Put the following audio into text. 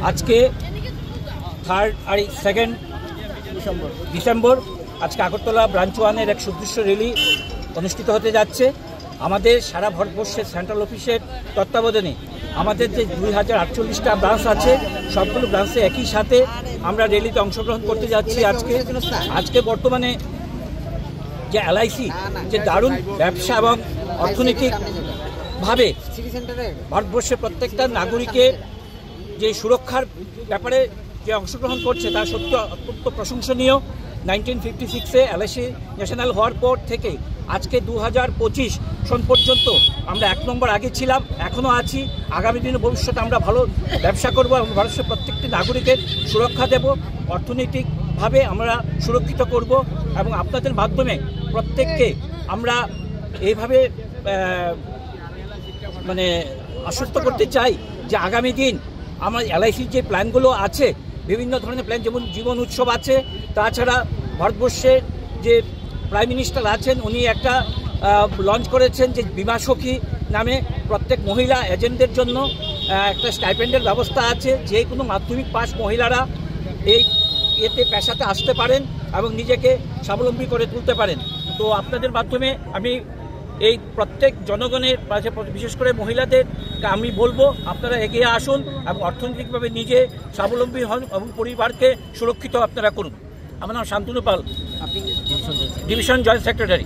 আজকে 3 আর 2 ডিসেম্বর আজকে আগরতলা ব্রাঞ্চ 1-এর এক সুদৃশ্য র্যালি অনুষ্ঠিত হতে যাচ্ছে। আমাদের সারা ভারতবর্ষের সেন্ট্রাল অফিসের তত্ত্বাবধানে আমাদের যে 2048টা ব্রাঞ্চ আছে, সবগুলো ব্রাঞ্চে একই সাথে আমরা র্যালিতে অংশগ্রহণ করতে যাচ্ছি। আজকে বর্তমানে যে এলআইসি যে দারুণ ব্যবসা এবং অর্থনৈতিকভাবে ভারতবর্ষের প্রত্যেকটা নাগরিকের যে সুরক্ষার ব্যাপারে যে অংশগ্রহণ করছে তা সত্যি অত্যন্ত প্রশংসনীয়। 1956-এ এলআইসি ন্যাশনাল হওয়ার পর থেকে আজকে 2025 সন পর্যন্ত আমরা 1 নম্বর আগে ছিলাম, এখনও আছি। আগামী দিনে ভবিষ্যতে আমরা ভালো ব্যবসা করব এবং ভারতবর্ষের প্রত্যেকটি নাগরিকের সুরক্ষা দেব, অর্থনৈতিকভাবে আমরা সুরক্ষিত করব এবং আপনাদের মাধ্যমে প্রত্যেককে আমরা এইভাবে আশ্বস্ত করতে চাই যে আগামী দিন আমার এলআইসির যে প্ল্যানগুলো আছে, বিভিন্ন ধরনের প্ল্যান, যেমন জীবন উৎসব আছে, তাছাড়া ভারতবর্ষের যে প্রাইম মিনিস্টার আছেন উনি একটা লঞ্চ করেছেন যে বিমা সখী নামে প্রত্যেক মহিলা এজেন্টদের জন্য একটা স্টাইপেন্ডের ব্যবস্থা আছে। যে কোনো মাধ্যমিক পাস মহিলারা এই পেশাতে আসতে পারেন এবং নিজেকে স্বাবলম্বী করে তুলতে পারেন। তো আপনাদের মাধ্যমে আমি এই প্রত্যেক জনগণের পাশে, বিশেষ করে মহিলাদের আমি বলবো আপনারা এগিয়ে আসুন এবং অর্থনৈতিকভাবে নিজে স্বাবলম্বী হন এবং পরিবারকে সুরক্ষিত আপনারা করুন। আমার নাম শান্তনু পাল, ডিভিশন জয়েন্ট সেক্রেটারি।